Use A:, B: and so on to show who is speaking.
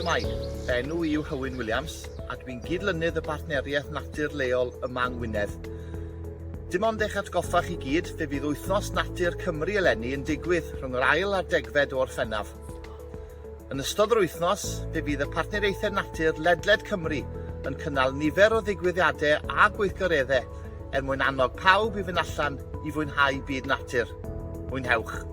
A: Shwmai, enw i yw Hywyn Williams a dwi'n gydlynydd y Partneriaeth Natur Lleol yma yng Ngwynedd. Dim ond eich atgoffa chi gyd fe fydd Wythnos Natur Cymru eleni yn digwydd rhwng yr 2 a'r 10 o Orffennaf. Yn ystod yr wythnos, fe fydd y Partneriaethau Natur Ledled Cymru yn cynnal nifer o ddigwyddiadau a gweithgareddau mwyn annog pawb i fynd allan i fwynhau byd natur. Mwynhewch!